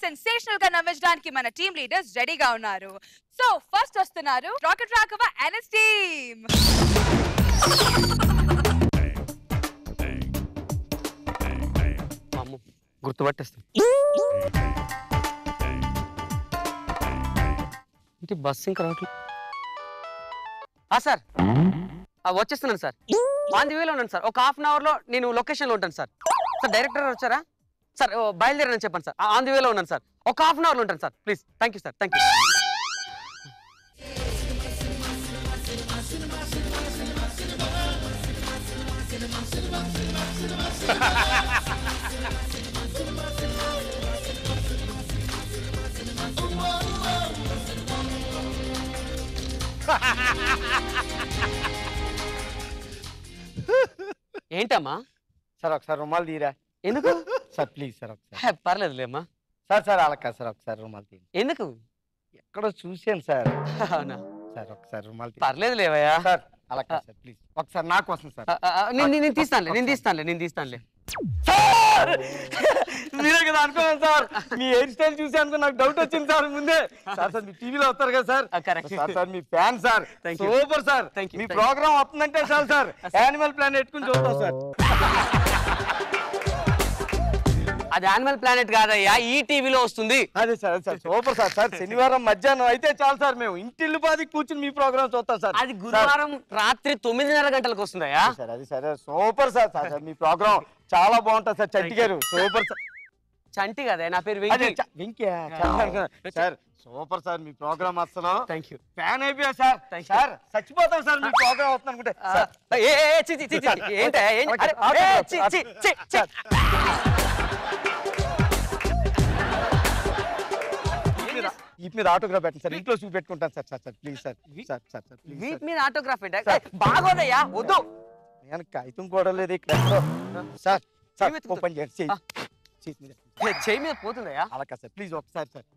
Sensational గా నవ్వించడానికి మన team leaders రెడీగా ఉన్నారు. సో ఫస్ట్ వస్తున్నారు Rocket Raghava and his team. గుర్తుపట్టేస్తాం. బస్సు ఇంకా రావట్లేదు. సార్ వచ్చేస్తున్నాను సార్. ఆన్ ది వేలో ఉన్నాను సార్. ఒక హాఫ్ అన్ అవర్ లో నేను లొకేషన్ లో ఉంటాను సార్. సార్ డైరెక్టర్ వచ్చారా సార్? బయలుదేరని చెప్పండి సార్. ఆన్ ది వేలో ఉన్నాను సార్. ఒక హాఫ్ అన్ అవర్ లో ఉంటాను sir. Please. Thank you sir. Thank you. ఏంటమ్మా? సార్ ఒకసారి రుమాలు తీరా. ఎందుకు సార్ ప్లీజ్ సార్ ఒకసారి. పర్లేదులేమ్మా. సార్ అలా కాదు సార్, ఒకసారి రుమాలు తీయండి. ఎందుకు? ఎక్కడో చూసాను సార్. అవునా సార్ ఒకసారి రుమాలు పర్లేదు లేవయ్యా. సార్ అలా కాదు సార్ ప్లీజ్ ఒకసారి నా కోసం సార్. నేను తీస్తానులే. మీరే కదా అనుకున్నాను సార్. మీ హెయిర్ స్టైల్ చూసి అనుకో నాకు డౌట్ వచ్చింది సార్ ముందే. సార్ మీ టీవీలో వస్తారు కదా సార్. సార్ మీ ఫ్యాన్ సార్. Super sir. మీ ప్రోగ్రామ్ వస్తుందంటే చాలు సార్ యానిమల్ ప్లాన్ పెట్టుకుని చూస్తాం సార్. అది యానిమల్ ప్లానెట్ కాదయ్యా, ఈ టీవీలో వస్తుంది. అదే సార్ సూపర్ సార్. శనివారం మధ్యాహ్నం అయితే చాలు సార్, మేము ఇంటిల్లు పాది కూర్చుని మీ ప్రోగ్రామ్ చూస్తాం సార్. అది గురువారం రాత్రి 9:30 గంటలకు వస్తుందయ్యా. సార్ అది సరే సూపర్ సార్. మీ ప్రోగ్రామ్ చాలా బాగుంటుంది సార్. చంటి గారు సూపర్ సార్. చంటి కదా, నా పేరు వెంకీ. సార్ సూపర్ సార్ మీ ప్రోగ్రామ్ అసలు. Thank you. ఫ్యాన్ అయిపోయా సార్. సార్ చచ్చిపోతాం సార్ మీ ప్రోగ్రామ్ వస్తుంది అనుకుంటే. వీటి మీద ఆటోగ్రాఫ్ పెట్టండి సార్. ఇంట్లో చూపెట్టుకుంటాను సార్. Sir please sir. వీటి మీద ఆటోగ్రాఫ్ బాగోదయ్యా, వద్దు. నేను కాగితం కూడా లేదు ఇక్కడ సార్. ఓపెన్ చేయండి. చేయి మీద పోతుందయ్యా. అలా కాదు సార్ ప్లీజ్ ఒకసారి సార్.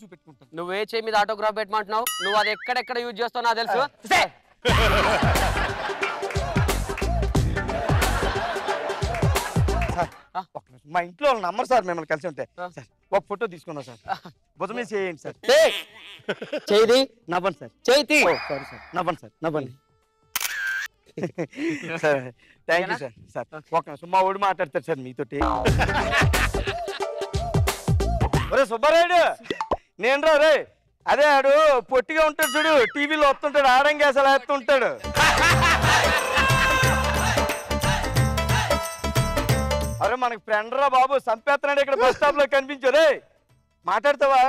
చూపెట్టుకుంటాను. నువ్వే చేయి మీద ఆటోగ్రాఫ్ పెట్టమంటున్నావు? నువ్వు అది ఎక్కడెక్కడ యూజ్ చేస్తావు నాకు తెలుసు. మా ఇంట్లో వాళ్ళు నమ్మరు సార్ మిమ్మల్ని కలిసి ఉంటే. సార్ ఒక ఫోటో తీసుకున్నాం సార్. భుజం మీద చేయండి సార్. చేయి నవ్వండి సార్. చేయి. Sorry sir. నవ్వండి sir. Thank you sir. Sir ఒక నిమిషం మా ఊడు మాట్లాడతారు సార్ మీతోటి. ఒరే సుబ్బారాయుడు, నేను రా రే. అదే ఆడు పొట్టిగా ఉంటాడు చూడు, టీవీలో వస్తుంటాడు, ఆడంగేసలు వేస్తుంటాడు. అరే మనకు ఫ్రెండ్ రా బాబు, సంపేస్తున్నాడు ఇక్కడ బస్ స్టాప్ లో కనిపించు. రే మాట్లాడతావా?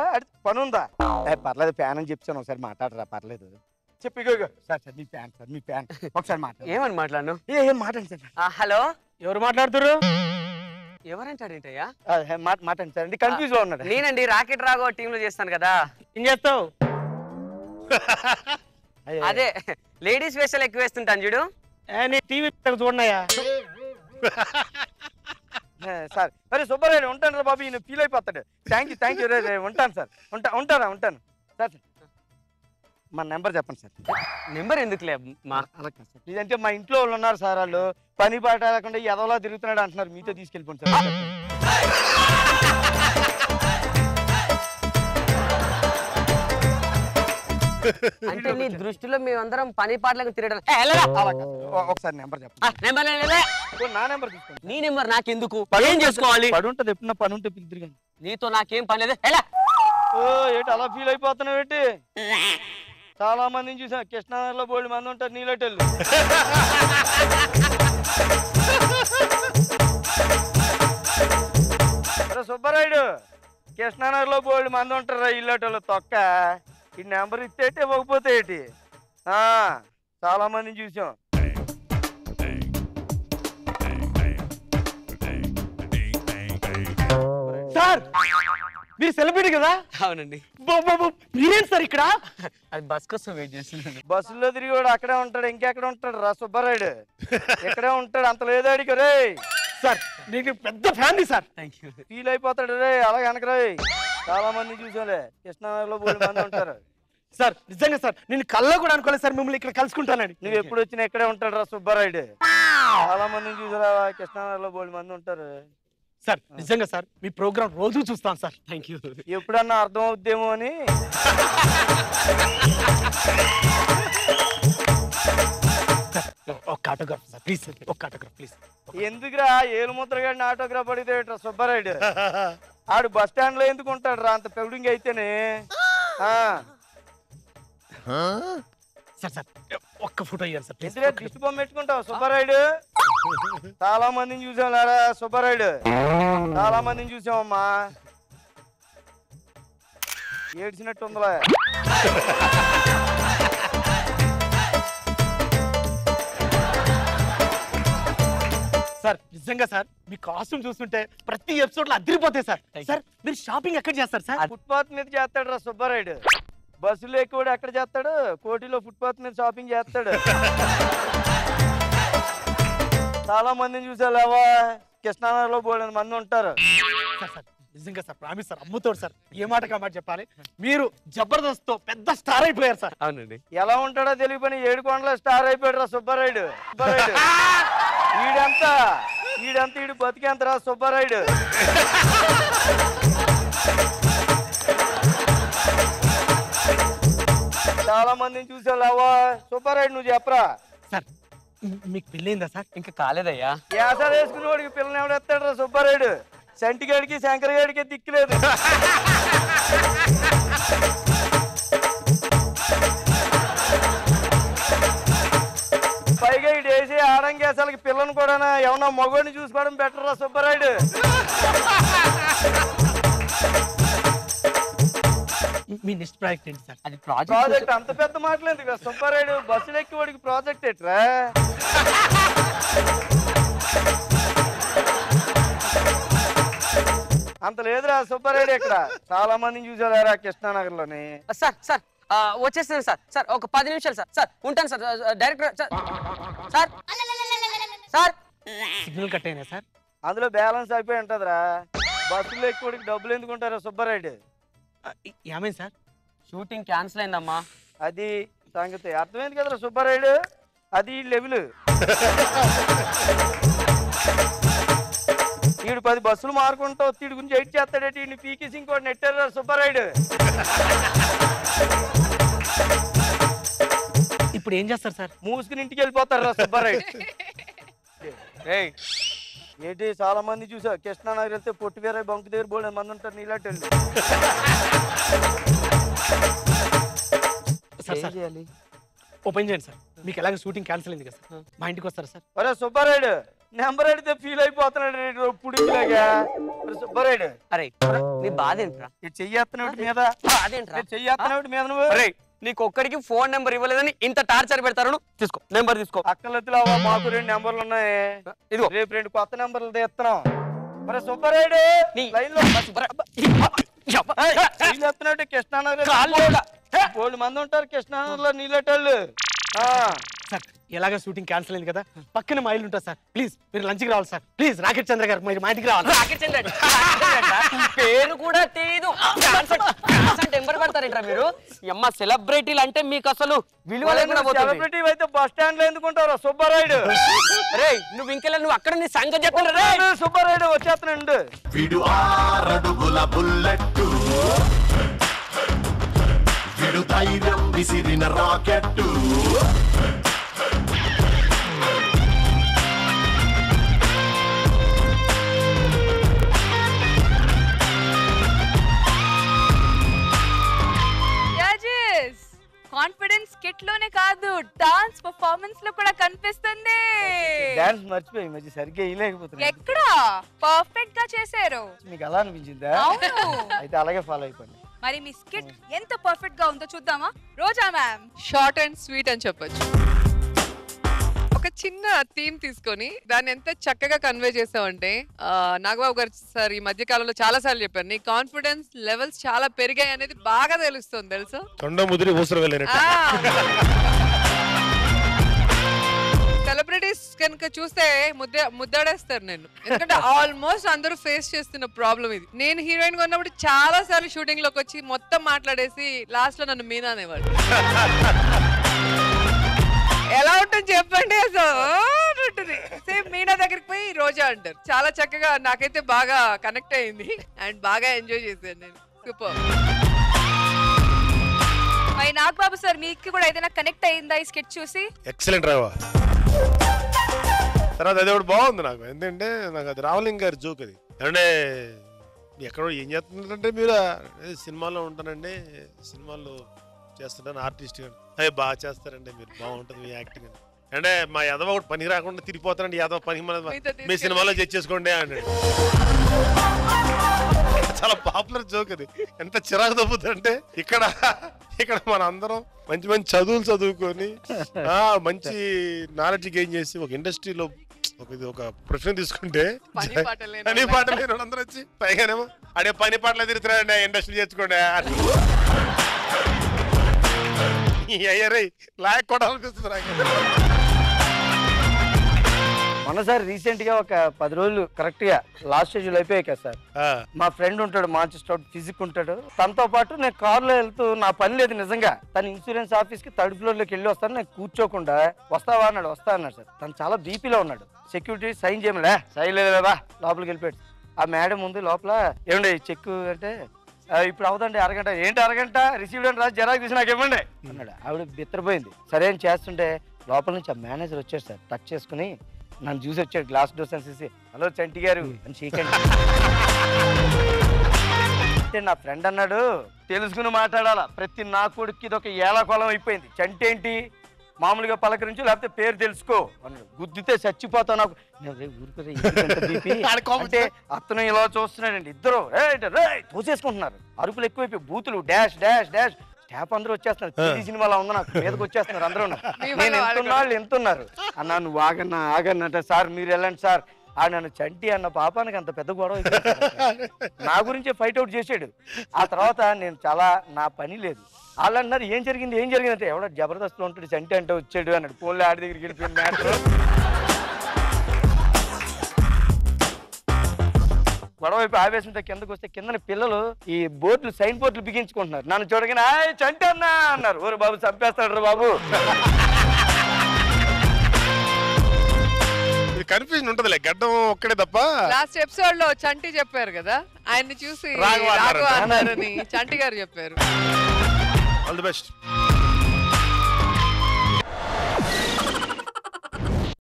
పని ఉందా? పర్లేదు, ఫ్యాన్ అని చెప్తాను. ఒకసారి మాట్లాడరా, పర్లేదు. చెప్పి సార్. మీ ఫ్యాన్ సార్, మీ ఫ్యాన్. ఒకసారి మాట్లాడు. ఏమని మాట్లాడను? ఏం మాట్లాడండి సార్. హలో, ఎవరు మాట్లాడుతున్నారు? ఎవరంటాడు ఏంటయ్యా? మాట్లాడండి సార్. కన్ఫ్యూజ్ లో ఉన్నాడు. నేనండి, రాకెట్ రాఘవ టీమ్ లో చేస్తాను కదా. ఏం చేస్తావు? అదే లేడీస్ వేషాలు ఎక్కువ వేస్తుంటాను చూడు. టీవీ చూడన్నాయా సార్? సరే సుబ్బారాయుడు ఉంటాను రా బాబు, ఈయన ఫీల్ అయిపోతాడు. థ్యాంక్ యూ రే. ఉంటాను సార్. ఉంటాను సార్. మా నెంబర్ చెప్పండి సార్. నెంబర్ ఎందుకులే మా? ఇదంటే మా ఇంట్లో వాళ్ళు ఉన్నారు సార్. వాళ్ళు పని పాట లేకుండా ఎదవలా తిరుగుతున్నాడు అంటున్నారు. మీతో తీసుకెళ్ళిపోండి సార్. అంటే నీ దృష్టిలో మేమందరం పని పాటలకు తిరగడం? ఒకసారి నెంబర్ చెప్పండి. నా నెంబర్ తీసుకోండి. నీ నెంబర్ నాకెందుకు? ఏం చేసుకోవాలి? పని ఉంటుంది, ఎప్పుడన్నా పని ఉంటే పిలుతురు కానీ. నీతో నాకేం పని లేదు. ఎలా ఏంటి అలా ఫీల్ అయిపోతున్నావు? ఏంటి చాలా మందిని చూసా, కృష్ణానగర్లో బోల్డ్ మంది ఉంటారు నీళ్ళటోళ్ళు. సుబ్బారాయుడు, కృష్ణానగర్లో బోల్డ్ మంది ఉంటారా ఇల్లటోళ్ళు. తొక్క ఈ నెంబర్ ఇస్తే ఇవ్వకపోతే ఏంటి? చాలా మందిని చూసాం. సార్ మీరు సెలబ్రిటీ కదా? అవునండి. మీరేం సార్ ఇక్కడ? అది బస్ కోసం వెయిట్ చేస్తున్నాను. బస్సులో తిరిగి కూడా అక్కడే ఉంటాడు, ఇంకెక్కడ ఉంటాడు రా సుబ్బారాయుడు? ఇక్కడే ఉంటాడు. అంత లేదాడికి రే. సార్ నీకు పెద్ద ఫ్యామిలీ సార్. ఫీల్ అయిపోతాడు రే. అలాగే అనకరా. చాలా మంది చూసాలే, కృష్ణానగర్లో బోల్డ్ మంది ఉంటారు. సార్ నిజంగా సార్, నేను కళ్ళలో కూడా అనుకోలేదు సార్ మిమ్మల్ని ఇక్కడ కలుసుకుంటానని. నువ్వు ఎప్పుడు వచ్చినా ఇక్కడే ఉంటాడు రా సుబ్బారాయుడు. చాలా మందిని చూసారా, కృష్ణానగర్లో బోల్డ్ మంది ఉంటారు. సార్ నిజంగా సార్ మీ ప్రోగ్రామ్ రోజు చూస్తాను సార్. Thank you. ఎప్పుడన్నా అర్థం అవుద్దేమో అని. ఒక్క ఆటోగ్రాఫ్ సార్ ప్లీజ్, ఒక్క ఆటోగ్రాఫ్ ప్లీజ్. ఎందుకురా ఏలు ముద్రగాడిని ఆటోగ్రాఫ్ అడిగితే సుబ్బారాయుడు ఆడు బస్ స్టాండ్ లో ఎందుకు ఉంటాడు రా అంత పెౌడింగ్ అయితేనే. సార్ సార్ ఒక్క ఫోటో ఇవ్వండి సార్ ప్లీజ్. ఎందుకంటే దిష్టి బొమ్మ పెట్టుకుంటావు సుబ్బారాయుడు? చాలా మందిని చూసాం లేరా సుబ్బారాయుడు, చాలా మందిని చూసామమ్మా. ఏడ్చినట్టు ఉందిలే. సార్ నిజంగా సార్ మీ కాస్ట్యూమ్ చూస్తుంటే ప్రతి ఎపిసోడ్ లో అదిరిపోతాయి సార్. సార్ మీరు షాపింగ్ ఎక్కడ చేస్తారు సార్? ఫుట్పాత్ మీద చేస్తాడు రా సుబ్బారాయుడు. బస్సులో ఎక్కువ ఎక్కడ చేస్తాడు? కోటిలో ఫుట్పాత్ మీద షాపింగ్ చేస్తాడు. చాలా మందిని చూసాలేవా, కృష్ణానగర్లో బోలెడు మంది ఉంటారు. సార్ సార్ నిజంగా సార్ ప్రామిస్ సార్ అమ్ముతాడు సార్. ఏ మాట కామాట చెప్పాలి, మీరు జబర్దస్త్ తో పెద్ద స్టార్ అయిపోయారు సార్. అవునండి. ఎలా ఉంటాడో తెలియని 7 కొండల స్టార్ అయిపోయాడు రా సుబ్బారాయుడు. ఈడంతా ఈడు బతికేంత రా సుబ్బారాయుడు. చాలా మందిని చూసావులేవా సుబ్బారాయుడు, నువ్వు చెప్పరా. సార్ మీకు పెళ్ళైందా సార్? ఇంకా కాలేదయ్యా. యాసాలు వేసుకునే వాడికి పిల్లని ఎవడెత్తాడు రా సుబ్బారాయుడు? సంటిగాడికి శంకర్ గాడికి దిక్కులేదు. పైగా ఇటు వేసి ఆడంగేసాలకి పిల్లని కూడా ఏమన్నా మగోడిని చూసుకోవడం బెటర్ రా సుబ్బారాయుడు. మీ నెక్స్ట్ ప్రాజెక్ట్ ఏంటి సార్? అది ప్రాజెక్ట్ అంత పెద్ద మాటలు ఎందుకు సుబ్బారాయుడు? బస్సులు ఎక్కి వాడికి ప్రాజెక్ట్ ఎట్రా? అంత లేదురా సుబ్బారాయుడు. ఇక్కడ చాలా మందిని చూసారా కృష్ణానగర్ లోని. సార్ సార్ వచ్చేస్తాను సార్. సార్ ఒక 10 నిమిషాలు సార్. సార్ ఉంటాను sir. Director sir. Sir sir signal cut అయినా సార్? అందులో బ్యాలెన్స్ అయిపోయి ఉంటదిరా. బస్సులో ఎక్కి వాడికి డబ్బులు ఎందుకుంటారా సుబ్బారాయుడు? ఏమైంది సార్? షూటింగ్ క్యాన్సిల్ అయిందమ్మా. అది సంగతి అర్థమైంది కదరా సుబ్బారాయుడు. అది లెవెల్. ఈడు 10 బస్సులు మారుకుంటూ తీడి గురించి ఎయిట్ చేస్తాడేటి ఈయన పీకేసి ఇంకోటి నెట్టారు సుబ్బారాయుడు. ఇప్పుడు ఏం చేస్తారు సార్? మూసుకుని ఇంటికి వెళ్ళిపోతారు రా సుబ్బారాయుడు. ఏంటి చాలా మంది చూసా కృష్ణానగర్ వెళ్తే పొట్టి వేరే బంకు దగ్గర బోలే మంది ఉంటారు నీలాంటి వాళ్ళు. సార్ సార్ ఓపెన్ చేయండి సార్. మీకు ఎలాగ షూటింగ్ క్యాన్సిల్ అయింది కదా సార్, మా ఇంటికి వస్తారా సార్? అరే సుబ్బారాయుడు నెంబర్ అడిగితే ఫీల్ అయిపోతున్నాడు పుడిలాగా. సుబ్బారాయుడు అరే నీ బాధ ఏంట్రా? చెయ్యేస్తున్నాడు మీద అదేంట్రా? చెయ్యేస్తున్నాడు మీద నువ్వు. అరే నీకు ఒక్కడికి ఫోన్ నెంబర్ ఇవ్వలేదని ఇంత టార్చర్ పెడతారు. తీసుకో నెంబర్ తీసుకో. అక్కలెత్తులావా మాకు 2 నెంబర్లు ఉన్నాయి. ఇదిగో రేపు 2 కొత్త నెంబర్లు తెస్తున్నాం. మరి సుబ్బారాయుడు లైన్ లో ఎత్తున్నాడు కృష్ణానగర్. 4 మంది ఉంటారు కృష్ణానగర్ లో నీళ్ళటోళ్ళు. సార్ ఎలాగ షూటింగ్ క్యాన్సిల్ అయింది కదా, పక్కన మా ఇల్లు ఉంటుంది సార్. ప్లీజ్ మీరు లంచ్కి రావాలి సార్. ప్లీజ్ రాకెట్ చంద్ర గారు మీరు మా ఇంటికి రావాలి. రాకెట్ చంద్ర పేరు కూడా తెలియదు నెంబర్ పడతారేంట్రా మీరు? అమ్మ సెలబ్రిటీలు అంటే మీకు అసలు విలువ లేకుండా పోతుంది. సెలబ్రిటీ అయితే బస్ స్టాండ్ లో ఎందుకుంటారు సుబ్బారాయుడు? అరే నువ్వు ఇంకెలా నువ్వు అక్కడ నీ సంగతి చెప్పండి. సుబ్బారాయుడు వచ్చేస్తున్నాడు. విడు 6 అడుగుల బుల్లెట్టు, విడు ధైర్యం విసిరిన రాకెట్టు. కాన్ఫిడెన్స్ కిట్ లోనే కాదు డాన్స్ పర్ఫార్మెన్స్ లో కూడా కనిపిస్తుంది. డాన్స్ మర్చిపోయి మధ్య సరిగ్గా ఇలేకపోతున్నా. ఎక్కడ పర్ఫెక్ట్ గా చేశారు. మీకు అలా అనిపించిందా? అయితే అలాగే ఫాలో అయిపోండి. మరి మీ స్కిట్ ఎంత పర్ఫెక్ట్ గా ఉందో చూద్దామా? రోజా మ్యామ్. షార్ట్ అండ్ స్వీట్ అని చెప్పొచ్చు. ఒక చిన్న థీమ్ తీసుకొని దాన్ని ఎంత చక్కగా కన్వే చేసావంటే, నాగబాబు గారు సార్ ఈ మధ్య కాలంలో చాలా సార్లు చెప్పారు, నీ కాన్ఫిడెన్స్ లెవెల్స్ చాలా పెరిగాయి అనేది బాగా తెలుస్తుంది తెలుసా? సెలబ్రిటీస్ కనుక చూస్తే ముద్దాడేస్తారు నేను, ఎందుకంటే ఆల్మోస్ట్ అందరూ ఫేస్ చేస్తున్న ప్రాబ్లం ఇది. నేను హీరోయిన్ గా ఉన్నప్పుడు చాలా సార్లు షూటింగ్ లోకి వచ్చి మొత్తం మాట్లాడేసి లాస్ట్ లో నన్ను మీనా అనేవాళ్ళు. ఎలా ఉంటుంది చెప్పండి అసలు. ఉంటుంది. సేమ్ మీనా దగ్గరికి పోయి రోజా అంటారు. చాలా చక్కగా నాకైతే బాగా కనెక్ట్ అయింది అండ్ బాగా ఎంజాయ్ చేశాను నేను. సూపర్. మరి నాగబాబు సార్ మీకు కూడా ఏదైనా కనెక్ట్ అయిందా ఈ స్కెచ్ చూసి? ఎక్సలెంట్ రావా. తర్వాత అది ఒకటి బాగుంది నాకు, ఎందుకంటే నాకు అది రావలింగ్ గారి జోక్ అది. అంటే ఎక్కడో ఏం చేస్తున్నారంటే మీరు సినిమాలో ఉంటానండి, సినిమాల్లో చేస్తుంటాను ఆర్టిస్ట్ అని. అవి బాగా చేస్తారండి మీరు, బాగుంటుంది మీ యాక్టింగ్ అని. అంటే మా యాదవ ఒకటి పని రాకుండా తిరిగిపోతానండి, యాదవ పని మీ సినిమాలో చేసుకోండి అన్నాడు. చాలా పాపులర్ జోక్ అది. ఎంత చిరాకు తప్పుతుందంటే ఇక్కడ మన అందరం మంచి మంచి చదువులు చదువుకొని మంచి నాలెడ్జ్ గెయిన్ చేసి ఒక ఇండస్ట్రీలో ఒక ప్రొఫెషన్ తీసుకుంటే పని పాట లేని అందరూ వచ్చి పైగానేమో అడే పని పాటలు తిరుగుతున్నారండి ఇండస్ట్రీ చేసుకోండి అయ్యారై లాక్ కూడా అనిపిస్తుంది. మొన్న సార్ రీసెంట్ గా ఒక 10 రోజులు కరెక్ట్ గా లాస్ట్ స్టేజ్ అయిపోయాయి కదా సార్, మా ఫ్రెండ్ ఉంటాడు మాంచెస్టర్ ఫిజిక్ ఉంటాడు, తనతో పాటు నేను కారులో వెళ్తూ నా పని లేదు నిజంగా, తన ఇన్సూరెన్స్ ఆఫీస్ కి 3rd ఫ్లోర్ లోకి వెళ్ళి వస్తాను, నేను కూర్చోకుండా వస్తావా అన్నాడు. వస్తా అన్నాడు సార్. తను చాలా బీపీలో ఉన్నాడు. సెక్యూరిటీ సైన్ చేయమలే, సైన్ లేదులేవా లోపలికి వెళ్ళిపోయాడు. ఆ మేడం ముందు లోపల ఏమండి చెక్ అంటే ఇప్పుడు అవదండి అరగంట. ఏంటి అరగంట? రిసీవ్డ్ అని రాసి జరాక్ తీసి నాకు ఇవ్వండి అన్నాడు. ఆవిడ బిత్తరపోయింది. సరే అని చేస్తుంటే లోపల నుంచి ఆ మేనేజర్ వచ్చాడు సార్, టచ్ చేసుకుని నన్ను చూసి వచ్చాడు, గ్లాస్ డోర్స్ అని చూసి హలో చంటి గారు అని చీకండి అంటే నా ఫ్రెండ్ అన్నాడు తెలుసుకుని మాట్లాడాలా, ప్రతి నా కొడుకు ఇది ఒక ఏలాకోలం అయిపోయింది. చంటి ఏంటి మామూలుగా పలకరించు లేకపోతే పేరు తెలుసుకో అన్నాడు. గుద్దితే చచ్చిపోతావు నాకు. అంటే అతను ఇలా చూస్తున్నాడండి, ఇద్దరు తోసేసుకుంటున్నారు, అరుపులు ఎక్కువైపోయి బూతులు డాష్ డాష్ డాష్. స్టాఫ్ అందరూ వచ్చేస్తున్నారు, టీవీ సినిమాలో ఉందా నాకు మీదకి వచ్చేస్తున్నారు అందరూ. నేను ఎంతున్నా వాళ్ళు ఎంతున్నారు. అన్నా నువ్వు ఆగన్నా ఆగన్నంటే సార్ మీరు వెళ్ళండి సార్. ఆ నన్ను చంటి అన్న పాపానికి అంత పెద్ద గొడవ నా గురించే ఫైట్ అవుట్ చేసాడు. ఆ తర్వాత నేను చాలా నా పని లేదు. వాళ్ళు అన్నారు ఏం జరిగింది అంటే ఎవడో జబర్దస్త్లో ఉంటాడు చంటి అంటే వచ్చాడు అన్నాడు. ఫోన్లో ఆడి దగ్గరికి వెళ్ళిపోయింది మ్యాటర్. గొడవ వైపు ఆవేశంతో కిందకు వస్తే కింద పిల్లలు ఈ బోర్డులు సైన్ బోర్డులు బిగించుకుంటున్నారు. నన్ను చూడగానే చంటి అన్నా అన్నారు. ఓరు బాబు చంపేస్తాడు బాబు. కన్ఫ్యూజన్ ఉంటదిలే, గడ్డం ఒక్కడే తప్ప. లాస్ట్ ఎపిసోడ్ లో చంటి చెప్పారు కదా, ఆయన్ని చూసి రాఘవ రాఘవ అన్నారని చంటి గారు చెప్పారు. All the best.